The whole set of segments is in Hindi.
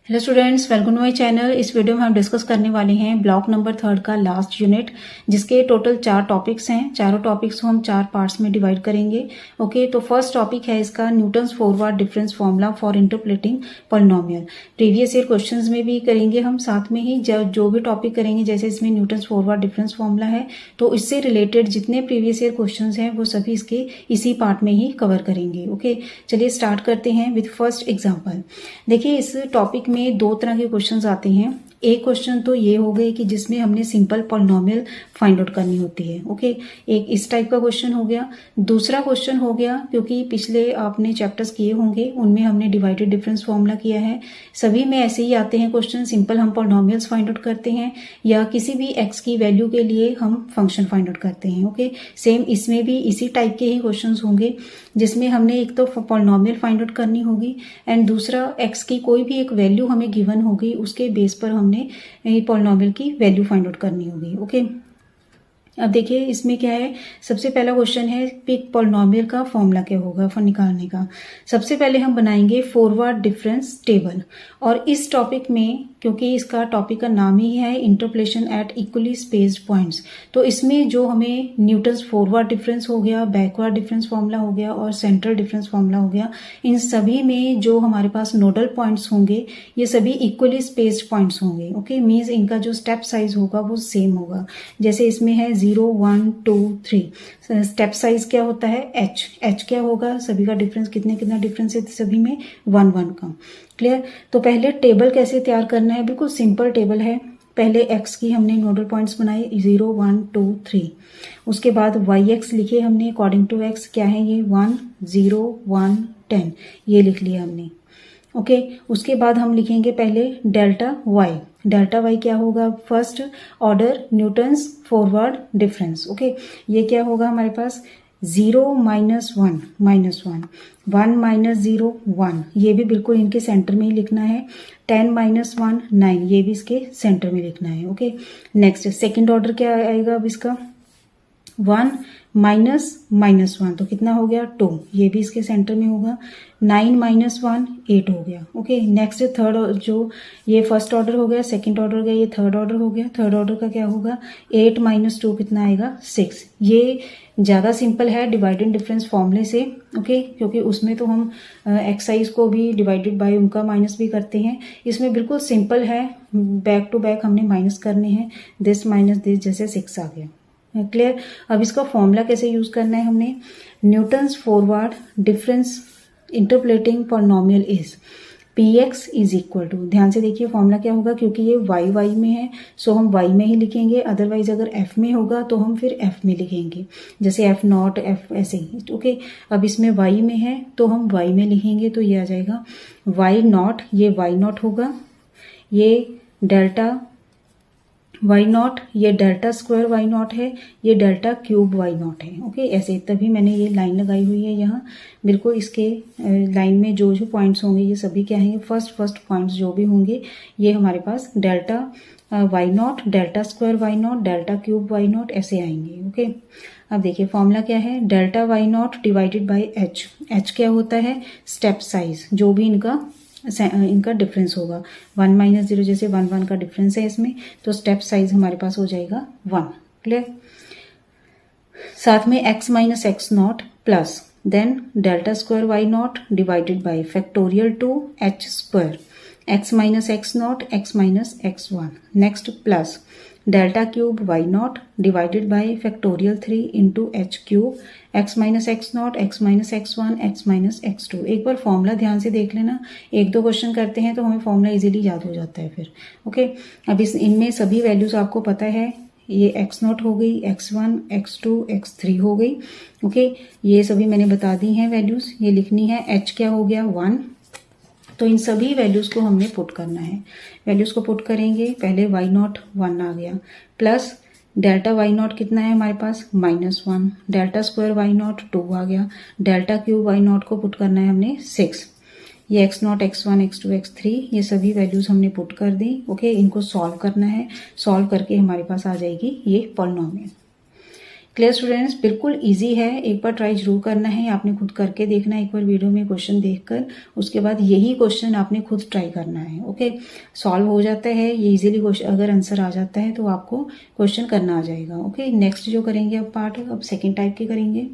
Hello students, welcome to my channel. इस वीडियो में हम डिस्कस करने वाले हैं ब्लॉक नंबर 3 का लास्ट यूनिट, जिसके टोटल 4 टॉपिक्स हैं। चारों टॉपिक्स को हम 4 पार्ट्स में डिवाइड करेंगे। ओके, तो फर्स्ट टॉपिक है इसका Newton's forward difference formula for interpolating polynomial. Previous year questions में भी करेंगे हम, साथ में ही जो भी टॉपिक करेंगे, जैसे इसमें न्यूटन्स फॉरवर्ड डिफरेंस फॉर्मूला है, तो इससे रिलेटेड जितने प्रीवियस ईयर क्वेश्चन हैं वो सभी इसके इसी पार्ट में ही कवर करेंगे। ओके, चलिए स्टार्ट करते हैं विद फर्स्ट एग्जाम्पल। देखिए, इस टॉपिक में 2 तरह के क्वेश्चंस आते हैं। एक क्वेश्चन तो ये हो गए कि जिसमें हमने सिंपल पॉलिनोमियल फाइंड आउट करनी होती है। ओके, एक इस टाइप का क्वेश्चन हो गया। दूसरा क्वेश्चन हो गया, क्योंकि पिछले आपने चैप्टर्स किए होंगे, उनमें हमने डिवाइडेड डिफरेंस फॉर्मूला किया है। सभी में ऐसे ही आते हैं क्वेश्चन, सिंपल हम पॉलिनोमियल्स फाइंड आउट करते हैं या किसी भी एक्स की वैल्यू के लिए हम फंक्शन फाइंड आउट करते हैं। ओके, सेम इसमें भी इसी टाइप के ही क्वेश्चन होंगे, जिसमें हमने एक तो पॉलिनोमियल फाइंड आउट करनी होगी एंड दूसरा एक्स की कोई भी एक वैल्यू हमें गिवन होगी, उसके बेस पर हमने पॉलिनोमियल की वैल्यू फाइंड आउट करनी होगी। ओके, अब देखिए इसमें क्या है। सबसे पहला क्वेश्चन है कि पॉलिनोमियल का फॉर्मूला क्या होगा फॉर निकालने का। सबसे पहले हम बनाएंगे फॉरवर्ड डिफरेंस टेबल। और इस टॉपिक में, क्योंकि इसका टॉपिक का नाम ही है interpolation at equally spaced points, तो इसमें जो हमें न्यूटन्स फॉरवर्ड डिफरेंस हो गया, बैकवर्ड डिफरेंस फॉर्मूला हो गया और सेंट्रल डिफरेंस फॉर्मूला हो गया, इन सभी में जो हमारे पास नोडल पॉइंट्स होंगे ये सभी इक्वली स्पेस्ड पॉइंट्स होंगे। ओके, मीन्स इनका जो स्टेप साइज होगा वो सेम होगा। जैसे इसमें है 0, 1, 2, 3। स्टेप साइज क्या होता है? एच क्या होगा? सभी का डिफरेंस कितना डिफरेंस है सभी में? 1, 1 का। क्लियर? तो पहले टेबल कैसे तैयार करना है? बिल्कुल सिंपल टेबल है। पहले एक्स की हमने नोडल पॉइंट्स बनाए 0, 1, 2, 3। उसके बाद वाई एक्स लिखे हमने अकॉर्डिंग टू एक्स। क्या है ये? 1, 0, 1, 10, ये लिख लिया हमने। ओके, उसके बाद हम लिखेंगे पहले डेल्टा वाई। डेल्टा वाई क्या होगा? First order Newton's forward difference. Okay, ये क्या होगा हमारे पास? 0 -1 -1, 1 -0 1, ये भी बिल्कुल इनके सेंटर में ही लिखना है। 10 -1 9, ये भी इसके सेंटर में लिखना है। ओके, नेक्स्ट सेकेंड ऑर्डर क्या आएगा अब इसका? 1 -1, तो कितना हो गया? 2, ये भी इसके सेंटर में होगा। 9 -1 8 हो गया। ओके, नेक्स्ट थर्ड, जो ये फर्स्ट ऑर्डर हो गया, सेकंड ऑर्डर हो गया, ये थर्ड ऑर्डर हो गया। थर्ड ऑर्डर का क्या होगा? 8 -2 कितना आएगा? 6। ये ज़्यादा सिंपल है डिवाइडेड डिफरेंस फॉर्मूले से। ओके, क्योंकि उसमें तो हम एक्साइज को भी डिवाइडेड बाय उनका माइनस भी करते हैं। इसमें बिल्कुल सिंपल है, बैक टू बैक हमने माइनस करने हैं। दिस माइनस दिस, जैसे 6 आ गया। क्लियर? अब इसका फॉर्मूला कैसे यूज करना है हमने? Newton's forward difference interpolating polynomial is px is equal to, ध्यान से देखिए फॉर्मूला क्या होगा, क्योंकि ये y में है सो हम y में ही लिखेंगे। अदरवाइज अगर f में होगा तो हम फिर f में लिखेंगे, जैसे f नॉट f ऐसे ही। ओके, अब इसमें y में है तो हम y में लिखेंगे, तो ये आ जाएगा y नॉट, ये y नॉट होगा, ये डेल्टा वाई नॉट, ये डेल्टा स्क्वायर वाई नॉट है, ये डेल्टा क्यूब वाई नॉट है। ओके, ऐसे तभी मैंने ये लाइन लगाई हुई है यहाँ। बिल्कुल इसके लाइन में जो जो पॉइंट्स होंगे ये सभी क्या हैं? फर्स्ट पॉइंट्स जो भी होंगे ये हमारे पास delta Y nought, delta square Y nought, delta cube Y nought, ऐसे आएंगे। ओके, अब देखिए फॉर्मूला क्या है? Delta Y nought divided by H. H क्या होता है? स्टेप साइज, जो भी इनका डिफरेंस होगा। 1 -0, जैसे 1 1 का डिफरेंस है इसमें, तो स्टेप साइज हमारे पास हो जाएगा 1। क्लियर? साथ में x - x nought plus then delta square Y nought divided by factorial two h square, x - x nought, x - x1। Next plus delta cube Y nought divided by factorial 3 into H cube, x - x nought, x - x1, x - x2। एक बार फॉर्मूला ध्यान से देख लेना, 1-2 क्वेश्चन करते हैं तो हमें फॉर्मूला इजीली याद हो जाता है फिर। ओके, अब इनमें सभी वैल्यूज आपको पता है। ये x नॉट हो गई, x1, x2, x3 हो गई। ओके, ये सभी मैंने बता दी हैं वैल्यूज, ये लिखनी है। h क्या हो गया? 1। तो इन सभी वैल्यूज को हमने पुट करना है। वैल्यूज को पुट करेंगे, पहले वाई नॉट 1 आ गया, प्लस डेल्टा वाई नॉट कितना है हमारे पास? -1, डेल्टा स्क्वायर वाई नॉट 2 आ गया, डेल्टा क्यूब वाई नॉट को पुट करना है हमने 6। ये x not, x1, x2, x3, ये सभी वैल्यूज हमने पुट कर दी। ओके, इनको सॉल्व करना है। सॉल्व करके हमारे पास आ जाएगी ये पॉलिनोमियल। क्लियर स्टूडेंट्स, बिल्कुल इजी है, एक बार ट्राई जरूर करना है, आपने खुद करके देखना है एक बार वीडियो में क्वेश्चन देखकर, उसके बाद यही क्वेश्चन आपने खुद ट्राई करना है। ओके, सॉल्व हो जाता है ये इजीली क्वेश्चन, अगर आंसर आ जाता है तो आपको क्वेश्चन करना आ जाएगा। ओके, नेक्स्ट जो करेंगे अब पार्ट, अब सेकेंड टाइप के करेंगे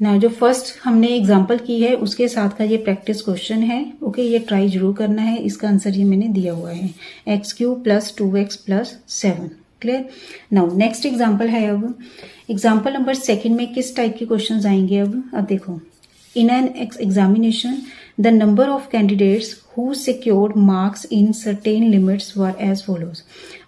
ना। जो फर्स्ट हमने एग्जाम्पल की है उसके साथ का ये प्रैक्टिस क्वेश्चन है। ओके, ये ट्राई जरूर करना है, इसका आंसर ये मैंने दिया हुआ है, x³ + 2x + 7। Clear. Now next example है, अब एग्जाम्पल नंबर सेकंड में किस टाइप के क्वेश्चंस आएंगे। अब देखो, in an examination the number of candidates who secured marks in certain limits were as follows.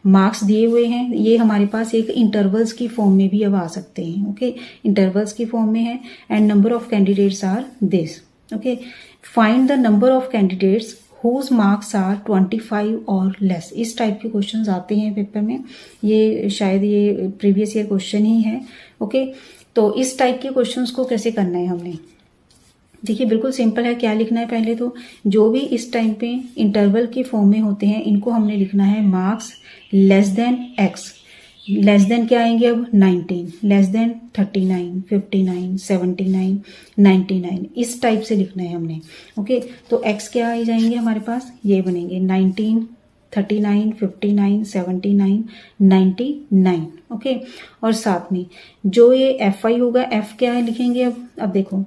Marks दिए हुए हैं, ये हमारे पास एक इंटरवल्स की फॉर्म में भी अब आ सकते हैं। ओके, इंटरवल्स की फॉर्म में है and number of candidates are this. Okay, find the number of candidates whose marks are 25 और लेस। इस टाइप के क्वेश्चंस आते हैं पेपर में, ये शायद ये प्रीवियस ईयर क्वेश्चन ही है। ओके, तो इस टाइप के क्वेश्चंस को कैसे करना है हमने, देखिए बिल्कुल सिंपल है। क्या लिखना है, पहले तो जो भी इस टाइम पे इंटरवल के फॉर्म में होते हैं इनको हमने लिखना है marks less than x. Less than क्या आएंगे अब 19, लेस देन 39, 59, 79, 99, इस टाइप से लिखना है हमने। ओके, तो एक्स क्या आ जाएंगे हमारे पास, ये बनेंगे 19, 39, 59, 79, 99। ओके, और साथ में जो ये FI होगा, F क्या है लिखेंगे अब देखो,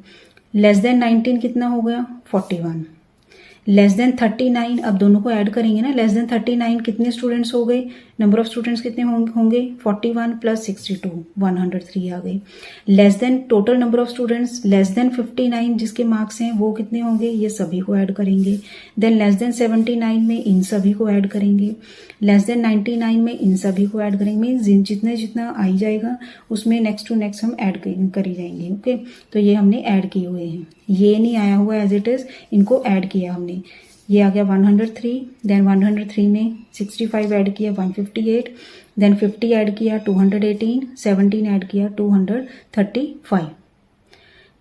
लेस देन 19 कितना हो गया 41, लेस देन 39, अब दोनों को ऐड करेंगे ना, लेस देन 39 कितने स्टूडेंट्स हो गए, नंबर ऑफ स्टूडेंट्स कितने होंगे 41 + 62, 103 आ गए। Less than total number of students, less than 59 जिसके मार्क्स हैं वो कितने होंगे, ये सभी को ऐड करेंगे। देन लेस देन 79 में इन सभी को ऐड करेंगे, लेस देन 99 में इन सभी को ऐड करेंगे। मीन्स जितना आई जाएगा उसमें नेक्स्ट टू नेक्स्ट हम ऐड करी जाएंगे। ओके, तो ये हमने ऐड किए हुए हैं, ये नहीं आया हुआ एज इट इज, इनको ऐड किया हमने। ये आ गया 103, देन 103 में 65 ऐड किया 158, देन 50 ऐड किया 218, 17 ऐड किया 235।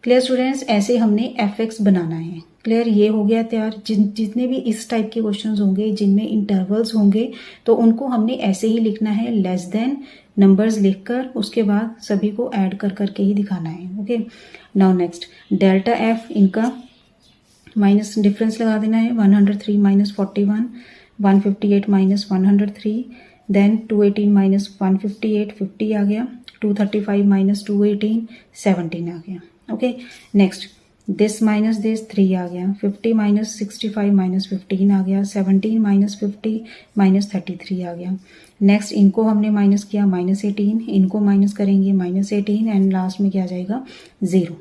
क्लियर स्टूडेंट्स, ऐसे हमने FX बनाना है। क्लियर, ये हो गया तैयार। जितने भी इस टाइप के क्वेश्चंस होंगे जिनमें इंटरवल्स होंगे तो उनको हमने ऐसे ही लिखना है, लेस देन नंबर्स लिखकर उसके बाद सभी को ऐड कर करके ही दिखाना है। Okay, now next delta F, इनका माइनस डिफरेंस लगा देना है, 103 - 41, 158 - 103, देन 218 - 158, 50 आ गया, 235 - 218, 17 आ गया। Okay, next this minus this 3 आ गया, 50 - 65 - 15 आ गया, 17 - 50 - 33 आ गया। नेक्स्ट इनको हमने माइनस किया -18, इनको माइनस करेंगे -18 एंड लास्ट में क्या आ जाएगा 0।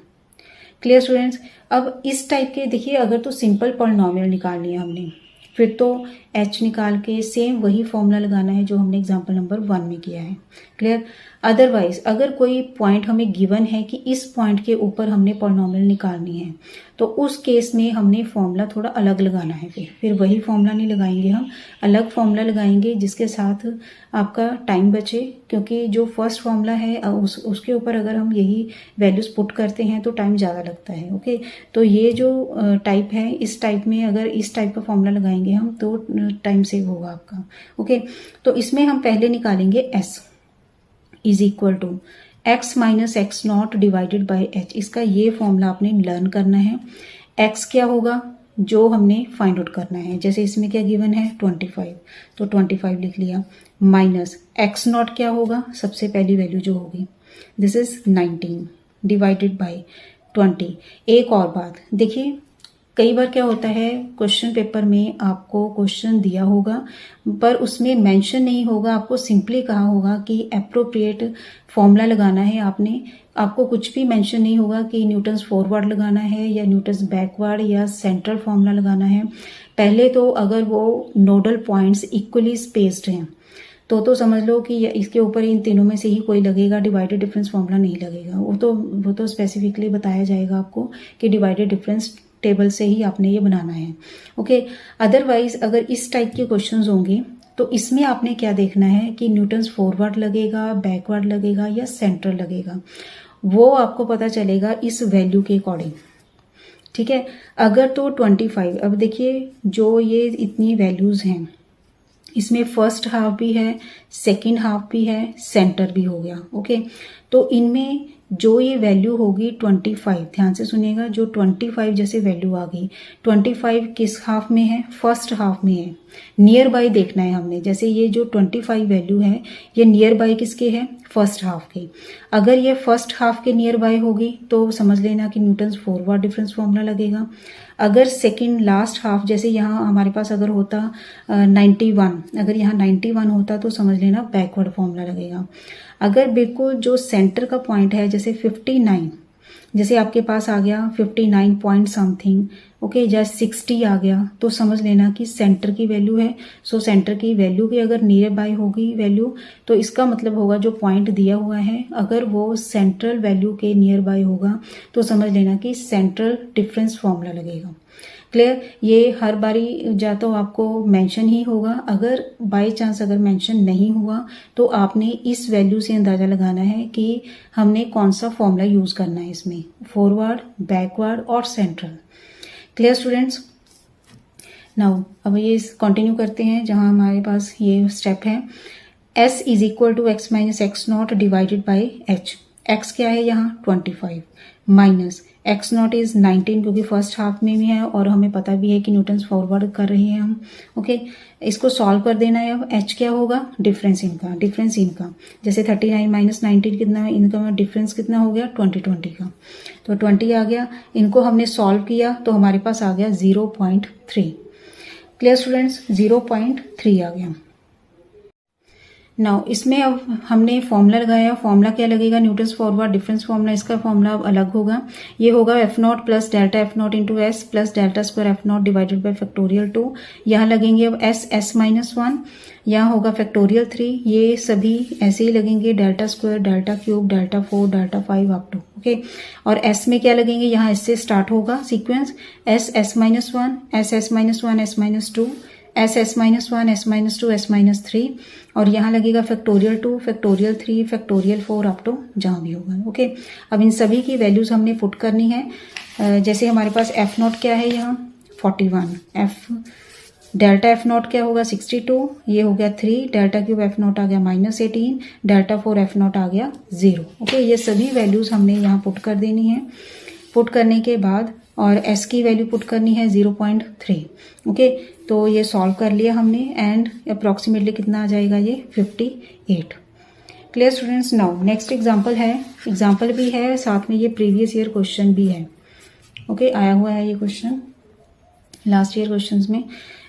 क्लियर स्टूडेंट्स, अब इस टाइप के देखिए, अगर तो सिंपल पॉलिनोमियल निकालनी है हमने, फिर तो H निकाल के सेम वही फॉर्मूला लगाना है जो हमने एग्जाम्पल नंबर 1 में किया है। क्लियर, अदरवाइज अगर कोई पॉइंट हमें गिवन है कि इस पॉइंट के ऊपर हमने पॉलिनोमियल निकालनी है तो उस केस में हमने फॉर्मूला थोड़ा अलग लगाना है। फिर वही फॉर्मूला नहीं लगाएंगे, हम अलग फॉर्मूला लगाएंगे जिसके साथ आपका टाइम बचे, क्योंकि जो फर्स्ट फॉर्मूला है उसके ऊपर अगर हम यही वैल्यूज पुट करते हैं तो टाइम ज़्यादा लगता है। ओके, तो ये जो टाइप है, इस टाइप में अगर इस टाइप का फॉर्मूला लगाएंगे हम तो टाइम सेव होगा आपका। ओके, तो इसमें हम पहले निकालेंगे S = x - x0 divided by h। इसका ये फॉर्मूला आपने लर्न करना है। x क्या होगा जो हमने फाइंड आउट करना है, जैसे इसमें क्या गिवन है 25, तो 25 लिख लिया, माइनस x0 क्या होगा, सबसे पहली वैल्यू जो होगी दिस इज 19 डिवाइडेड बाई 20। एक और बात देखिए, कई बार क्या होता है क्वेश्चन पेपर में आपको क्वेश्चन दिया होगा पर उसमें मेंशन नहीं होगा, आपको सिंपली कहा होगा कि एप्रोप्रिएट फॉर्मूला लगाना है। आपको कुछ भी मेंशन नहीं होगा कि न्यूटन्स फॉरवर्ड लगाना है या न्यूटन्स बैकवर्ड या सेंट्रल फॉर्मूला लगाना है। पहले तो अगर वो नोडल पॉइंट्स इक्वली स्पेस्ड हैं तो समझ लो कि इसके ऊपर इन तीनों में से ही कोई लगेगा, डिवाइडेड डिफरेंस फॉर्मूला नहीं लगेगा। वो तो स्पेसिफिकली बताया जाएगा आपको कि डिवाइडेड डिफरेंस टेबल से ही आपने ये बनाना है। ओके, अदरवाइज अगर इस टाइप के क्वेश्चंस होंगे तो इसमें आपने क्या देखना है कि न्यूटन्स फॉरवर्ड लगेगा, बैकवर्ड लगेगा या सेंट्रल लगेगा, वो आपको पता चलेगा इस वैल्यू के अकॉर्डिंग। ठीक है, अगर तो 25, अब देखिए जो ये इतनी वैल्यूज हैं इसमें फर्स्ट हाफ भी है, सेकंड हाफ भी है, सेंटर भी हो गया। ओके, तो इनमें जो ये वैल्यू होगी 25, ध्यान से सुनिएगा, जो 25 जैसे वैल्यू आ गई, 25 किस हाफ में है? फर्स्ट हाफ में है। नियर बाय देखना है हमने, जैसे ये जो 25 वैल्यू है ये नियर बाय किसके है? फर्स्ट हाफ के। अगर ये फर्स्ट हाफ के नियर बाय होगी तो समझ लेना कि न्यूटन्स फॉरवर्ड डिफरेंस फॉर्मूला लगेगा। अगर सेकंड लास्ट हाफ, जैसे यहाँ हमारे पास अगर होता 91, अगर यहाँ 91 होता तो समझ लेना बैकवर्ड फॉर्मूला लगेगा। अगर बिल्कुल जो सेंटर का पॉइंट है, जैसे 59, जैसे आपके पास आ गया 59 पॉइंट समथिंग, ओके, जैसे 60 आ गया, तो समझ लेना कि सेंटर की वैल्यू है। सो सेंटर की वैल्यू भी अगर नियर बाय होगी वैल्यू, तो इसका मतलब होगा जो पॉइंट दिया हुआ है अगर वो सेंट्रल वैल्यू के नियर बाय होगा तो समझ लेना कि सेंट्रल डिफरेंस फॉर्मूला लगेगा। क्लियर? ये हर बारी या तो आपको मेंशन ही होगा, अगर बाय चांस अगर मेंशन नहीं हुआ तो आपने इस वैल्यू से अंदाजा लगाना है कि हमने कौन सा फॉर्मूला यूज करना है इसमें, फॉरवर्ड, बैकवर्ड और सेंट्रल। Clear students? नाउ अब ये कंटिन्यू करते हैं जहां हमारे पास ये स्टेप है। s is equal to X minus x not divided by H. x क्या है यहाँ? 25 माइनस एक्स नॉट इज 19, क्योंकि फर्स्ट हाफ में भी है और हमें पता भी है कि न्यूटन्स फॉरवर्ड कर रहे हैं हम। ओके, इसको सॉल्व कर देना है। अब h क्या होगा? डिफरेंस इनका, जैसे 39 माइनस 19 कितना है? इनका डिफरेंस कितना हो गया? 20 का, तो 20 आ गया। इनको हमने सॉल्व किया तो हमारे पास आ गया 0.3। Clear students? 0.3 आ गया। नाउ इसमें अब हमने फॉर्मूला लगाया। फॉर्मूला क्या लगेगा? Newton's forward difference formula. इसका फॉर्मूला अब अलग होगा। ये होगा F not plus delta F not into S plus delta square F not divided by factorial 2। यहाँ लगेंगे अब एस माइनस 1, यहाँ होगा फैक्टोरियल 3। ये सभी ऐसे ही लगेंगे, delta square, delta cube, delta 4, delta 5 up to. Okay, और एस में क्या लगेंगे? यहाँ इससे स्टार्ट होगा sequence, S minus 1, S minus 1, S minus 2, S minus 1, S minus 2, S minus 3, और यहाँ लगेगा factorial 2, factorial 3, factorial 4 up to जहाँ भी होगा। ओके, अब इन सभी की वैल्यूज हमने पुट करनी है। जैसे हमारे पास एफ नॉट क्या है यहाँ? 41, एफ डेल्टा एफ नॉट क्या होगा? 62, ये हो गया 3, डेल्टा क्यूब एफ नॉट आ गया -18, डेल्टा 4 एफ नॉट आ गया 0। ओके, ये सभी वैल्यूज हमने यहाँ पुट कर देनी है। पुट करने के बाद और s की वैल्यू पुट करनी है 0.3। ओके, तो ये सॉल्व कर लिया हमने एंड अप्रॉक्सीमेटली कितना आ जाएगा? ये 58। Clear students? Now next example है, एग्जांपल भी है साथ में ये प्रीवियस ईयर क्वेश्चन भी है। ओके, आया हुआ है ये क्वेश्चन लास्ट ईयर क्वेश्चंस में।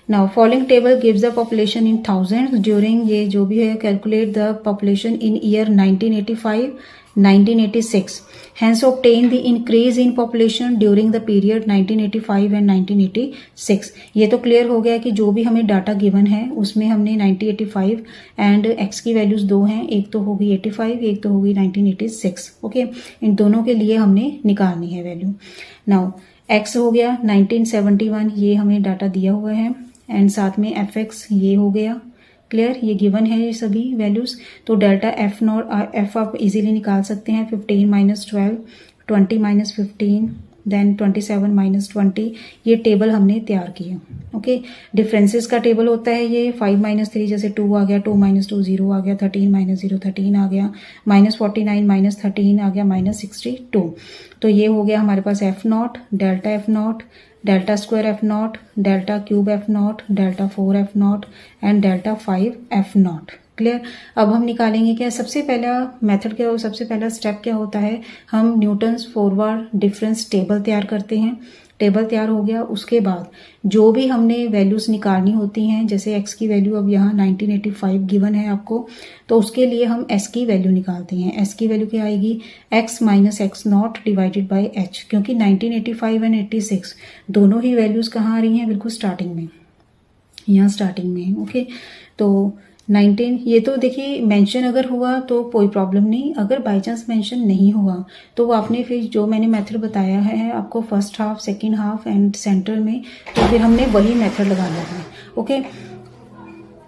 Now following table gives the population in thousands during, ये जो भी है, calculate the population in year 1985 1986, hence obtain the increase in population during the period 1985 and 1986। ये तो क्लियर हो गया कि जो भी हमें डाटा गिवन है उसमें हमने 1985 एंड x की वैल्यूज 2 हैं, एक तो होगी 85, एक तो होगी 1986। ओके, इन दोनों के लिए हमने निकालनी है वैल्यू। नाउ x हो गया 1971, ये हमें डाटा दिया हुआ है, एंड साथ में fx ये हो गया। क्लियर? ये गिवन है ये सभी वैल्यूज। तो डेल्टा एफ नॉट, एफ आप इजीली निकाल सकते हैं। 15 माइनस 12, 20 माइनस 15, देन 27 माइनस 20। ये टेबल हमने तैयार किया। ओके, डिफरेंसेस का टेबल होता है ये। 5 माइनस 3 जैसे 2 आ गया, 2 माइनस 2 0 आ गया, 13 माइनस 0 13 आ गया, -49 माइनस 13 आ गया, -62। तो ये हो गया हमारे पास F nought, delta F nought, delta square F nought, delta cube F nought, delta 4 F nought and delta 5 F nought. Clear? अब हम निकालेंगे क्या? सबसे पहला मेथड क्या हो, सबसे पहला स्टेप क्या होता है? हम न्यूटन्स फॉरवर्ड डिफरेंस टेबल तैयार करते हैं। टेबल तैयार हो गया, उसके बाद जो भी हमने वैल्यूज निकालनी होती हैं, जैसे x की वैल्यू अब यहाँ 1985 गिवन है आपको, तो उसके लिए हम s की वैल्यू निकालते हैं। s की वैल्यू क्या आएगी? x minus x not divided by h, क्योंकि 1985 एंड 86 दोनों ही वैल्यूज कहाँ आ रही हैं? बिल्कुल स्टार्टिंग में, यहाँ स्टार्टिंग में। ओके, तो 19, ये तो देखिए मेंशन अगर हुआ तो कोई प्रॉब्लम नहीं, अगर बाय चांस मेंशन नहीं हुआ तो वो आपने फिर जो मैंने मेथड बताया है आपको first half, second half and central में, तो फिर हमने वही मेथड लगाना है। Okay,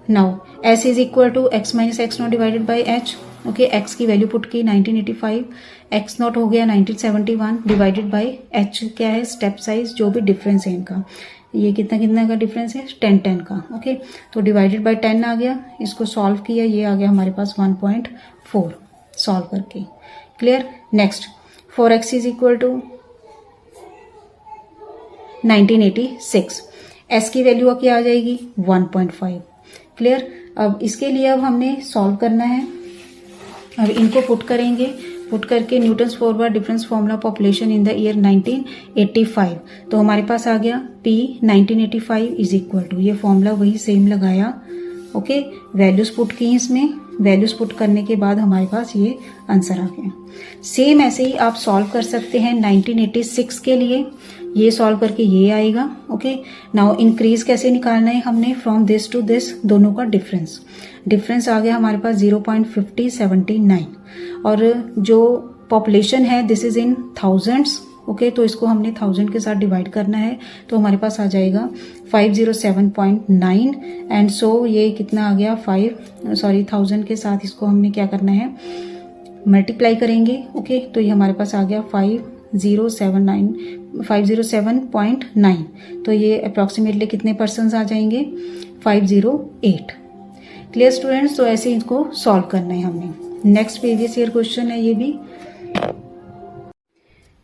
now s is equal to x minus x not divided by h। Okay, x की वैल्यू पुट की 1985, x नॉट हो गया 1971 डिवाइडेड बाई h क्या है? स्टेप साइज, जो भी डिफरेंस है इनका, ये कितना कितना का डिफरेंस है, 10 का। ओके, तो डिवाइडेड बाय 10 आ गया, इसको सॉल्व किया, ये आ गया हमारे पास 1.4 सॉल्व करके। Clear. Next 4x is equal to 1986, s की वैल्यू क्या आ जाएगी 1.5। क्लियर। अब इसके लिए अब हमने सॉल्व करना है, अब इनको पुट करेंगे, पुट करके Newton's forward difference formula population in the year 1985, तो हमारे पास आ गया P 1985 इज इक्वल टू, ये फॉर्मूला वही सेम लगाया। ओके, वैल्यूज पुट की इसमें, वैल्यूज पुट करने के बाद हमारे पास ये आंसर आ गया। सेम ऐसे ही आप सॉल्व कर सकते हैं 1986 के लिए, ये सॉल्व करके ये आएगा। ओके, नाउ इंक्रीज कैसे निकालना है हमने, फ्रॉम दिस टू दिस, दोनों का डिफरेंस, डिफरेंस आ गया हमारे पास 0.5079, और जो पॉपुलेशन है this is in thousands. Okay, तो इसको हमने 1000 के साथ डिवाइड करना है, तो हमारे पास आ जाएगा 507.9, एंड सो ये कितना आ गया 1000 के साथ इसको हमने क्या करना है, मल्टीप्लाई करेंगे। ओके, तो ये हमारे पास आ गया 507.9, तो ये अप्रॉक्सीमेटली कितने परसेंट आ जाएंगे, 508। क्लियर स्टूडेंट्स, तो ऐसे इसको सॉल्व करना है हमने। नेक्स्ट प्रीवियस ईयर क्वेश्चन है ये भी।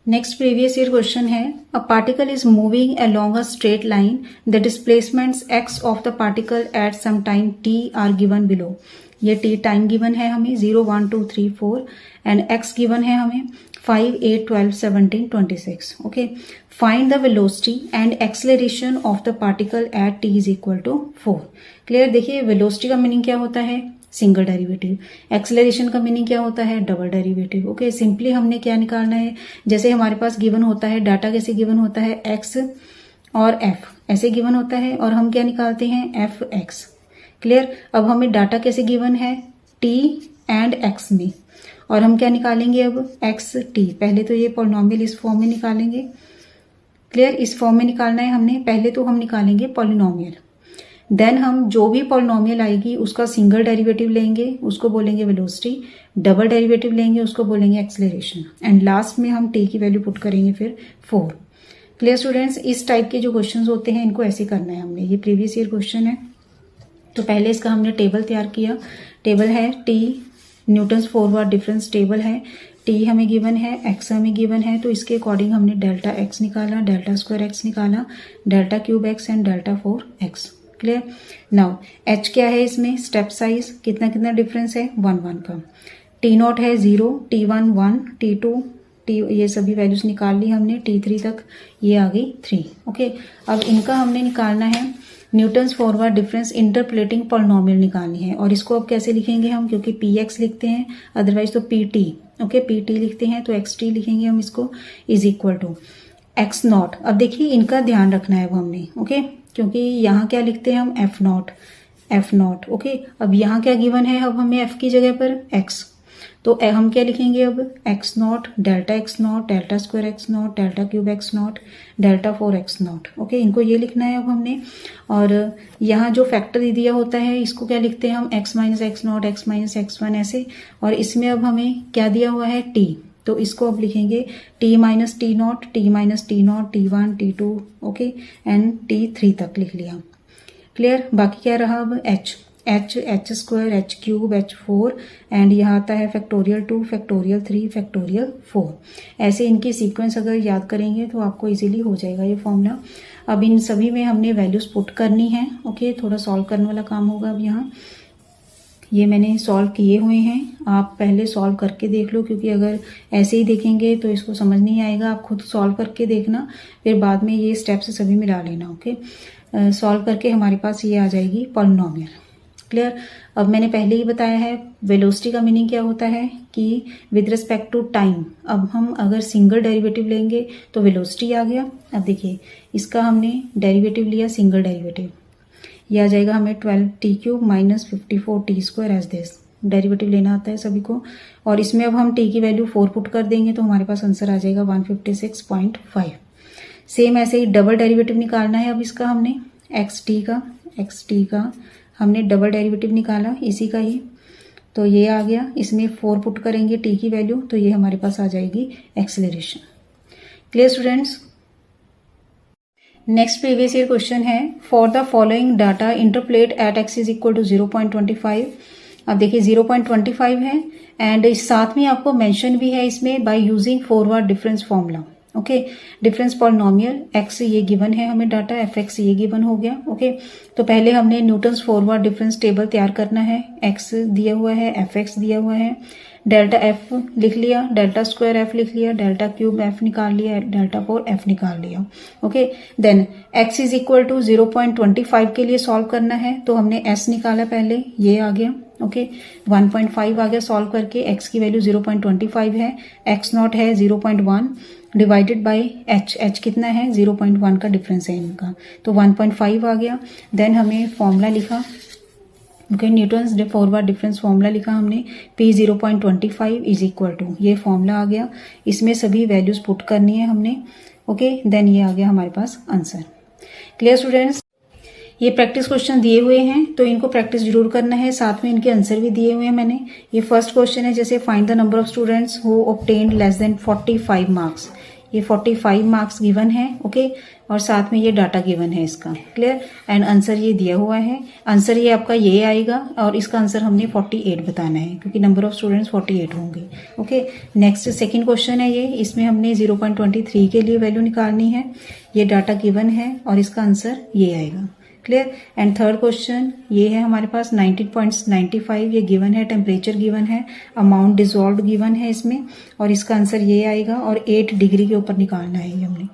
नेक्स्ट प्रीवियस ईयर क्वेश्चन है, a particle is moving along a straight line, the displacements x of the particle at some time t are given below. ये t टाइम गिवन है हमें 0, 1, 2, 3, 4, एंड x गिवन है हमें 5, 8, 12, 17, 26। Okay, find the velocity and acceleration of the particle at t is equal to 4। Clear. देखिए, वेलोसिटी का मीनिंग क्या होता है, सिंगल डेरिवेटिव, एक्सेलरेशन का मीनिंग क्या होता है, डबल डेरिवेटिव। ओके, सिंपली हमने क्या निकालना है, जैसे हमारे पास गिवन होता है, डाटा कैसे गिवन होता है, x और f ऐसे गिवन होता है, और हम क्या निकालते हैं, fx। क्लियर। अब हमें डाटा कैसे गिवन है, t एंड x में, और हम क्या निकालेंगे अब, xt। पहले तो ये पॉलिनोमियल इस फॉर्म में निकालेंगे। क्लियर, इस फॉर्म में निकालना है हमने, पहले तो हम निकालेंगे पॉलिनोमियल, देन हम जो भी पॉलिनोमियल आएगी उसका सिंगल डेरिवेटिव लेंगे, उसको बोलेंगे वेलोसिटी, डबल डेरिवेटिव लेंगे, उसको बोलेंगे एक्सेलरेशन, एंड लास्ट में हम t की वैल्यू पुट करेंगे फिर 4। क्लियर स्टूडेंट्स, इस टाइप के जो क्वेश्चंस होते हैं इनको ऐसे करना है हमने। ये प्रीवियस ईयर क्वेश्चन है, तो पहले इसका हमने टेबल तैयार किया। टेबल है t Newton's forward difference table है, t हमें गिवन है, x हमें गिवन है, तो इसके अकॉर्डिंग हमने डेल्टा x निकाला, डेल्टा स्क्वायर x निकाला, delta cube x and delta 4x। Clear. Now h क्या है, इसमें स्टेप साइज कितना कितना डिफरेंस है, 1, 1 का। t0 है 0, t1 1, t2 ये सभी वैल्यूज निकाल ली हमने, t3 तक ये आ गई 3। ओके, अब इनका हमने निकालना है Newton's forward difference interpolating polynomial निकालनी है, और इसको अब कैसे लिखेंगे हम, क्योंकि px लिखते हैं, अदरवाइज तो pt। ओके, pt लिखते हैं तो xt लिखेंगे हम इसको, इज इक्वल टू x0। अब देखिए इनका ध्यान रखना है वो हमने। ओके, क्योंकि यहाँ क्या लिखते हैं हम, f0। ओके, अब यहाँ क्या गिवन है, अब हमें f की जगह पर x, तो हम क्या लिखेंगे अब, x0, delta x0, delta square x0, delta cube x0, delta 4x0। Okay, इनको ये लिखना है अब हमने, और यहाँ जो फैक्टर दिया होता है इसको क्या लिखते हैं हम, x minus x0, x minus x1 ऐसे, और इसमें अब हमें क्या दिया हुआ है, t, तो इसको अब लिखेंगे t minus t0, t minus t0, t1, t2, okay, and t3 तक लिख लिया। क्लियर। बाकी क्या रहा अब, h square, h cube, h4, and यहाँ आता है फैक्टोरियल 2, फैक्टोरियल 3, फैक्टोरियल 4। ऐसे इनकी सीक्वेंस अगर याद करेंगे तो आपको इजीली हो जाएगा ये फॉर्मूला। अब इन सभी में हमने वैल्यूज पुट करनी है। ओके, थोड़ा सॉल्व करने वाला काम होगा अब यहाँ। ये मैंने सॉल्व किए हुए हैं, आप पहले सॉल्व करके देख लो, क्योंकि अगर ऐसे ही देखेंगे तो इसको समझ नहीं आएगा। आप खुद सॉल्व करके देखना, फिर बाद में ये स्टेप्स सभी मिला लेना। ओके, सॉल्व करके हमारे पास ये आ जाएगी पॉलिनोमियल। क्लियर। अब मैंने पहले ही बताया है वेलोसिटी का मीनिंग क्या होता है, कि विद रिस्पेक्ट टू टाइम। अब हम अगर सिंगल डेरिवेटिव लेंगे तो वेलोसिटी आ गया। अब देखिए इसका हमने डेरिवेटिव लिया, सिंगल डेरिवेटिव, ये आ जाएगा हमें 12t³ minus 54t² as this. Derivative लेना आता है सभी को, और इसमें अब हम t की वैल्यू 4 पुट कर देंगे तो हमारे पास आंसर आ जाएगा 156.5। सेम ऐसे ही डबल डेरिवेटिव निकालना है अब इसका हमने, xt का हमने डबल डेरिवेटिव निकाला इसी का ही, तो ये आ गया। इसमें 4 पुट करेंगे t की वैल्यू, तो ये हमारे पास आ जाएगी acceleration. Clear students. Next previous year question है, for the following data interpolate at X is equal to 0.25। अब देखिए 0.25 है एंड साथ में आपको मेंशन भी है इसमें by using forward difference formula. Okay, difference polynomial x ये गिवन है हमें डाटा, एफ एक्स ये गिवन हो गया। ओके, तो पहले हमने न्यूटन्स फॉरवर्ड डिफरेंस टेबल तैयार करना है। एक्स दिया हुआ है, एफ एक्स दिया हुआ है, डेल्टा एफ लिख लिया, डेल्टा स्क्वायर एफ लिख लिया, डेल्टा क्यूब एफ निकाल लिया, डेल्टा 4 एफ निकाल लिया। Okay, then x is equal to 0.25 के लिए सॉल्व करना है, तो हमने एस निकाला पहले, ये आ गया। ओके, 1.5 आ गया सॉल्व करके, एक्स की वैल्यू 0.25 है, एक्स नॉट है 0.1 डिवाइडेड बाय एच, एच कितना है 0.1 का डिफरेंस है इनका, तो 1.5 आ गया। देन हमें फॉर्मूला लिखा, okay, Newton's forward difference formula लिखा हमने, P 0.25 इज इक्वल टू, ये फॉर्मूला आ गया, इसमें सभी वैल्यूज पुट करनी है हमने। ओके, देन ये आ गया हमारे पास आंसर। क्लियर स्टूडेंट्स, ये प्रैक्टिस क्वेश्चन दिए हुए हैं तो इनको प्रैक्टिस जरूर करना है, साथ में इनके आंसर भी दिए हुए हैं मैंने। ये फर्स्ट क्वेश्चन है, जैसे find the number of students who obtained less than 45 marks, ये 45 मार्क्स गिवन है। ओके, और साथ में ये डाटा गिवन है इसका। क्लियर, एंड आंसर ये दिया हुआ है, आंसर ये आपका ये आएगा और इसका आंसर हमने 48 बताना है क्योंकि नंबर ऑफ स्टूडेंट्स 48 होंगे। ओके, नेक्स्ट सेकंड क्वेश्चन है ये, इसमें हमने 0.23 के लिए वैल्यू निकालनी है, ये डाटा गिवन है और इसका आंसर ये आएगा। क्लियर, एंड थर्ड क्वेश्चन ये है हमारे पास 19.95, ये गिवन है, टेम्परेचर गिवन है, अमाउंट डिजॉल्व गिवन है इसमें और इसका आंसर ये आएगा और 8 डिग्री के ऊपर निकालना है ये हमने।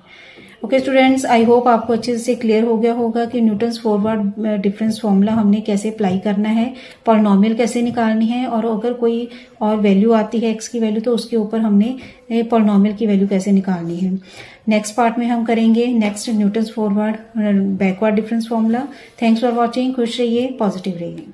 ओके स्टूडेंट्स, आई होप आपको अच्छे से क्लियर हो गया होगा कि न्यूटन्स फॉरवर्ड डिफरेंस फॉर्मूला हमने कैसे अप्लाई करना है, पॉलिनोमियल कैसे निकालनी है, और अगर कोई और वैल्यू आती है एक्स की वैल्यू तो उसके ऊपर हमने पॉलिनोमियल की वैल्यू कैसे निकालनी है। नेक्स्ट पार्ट में हम करेंगे next Newton's forward backward difference formula. Thanks for watching, खुश रहिए, पॉजिटिव रहिए।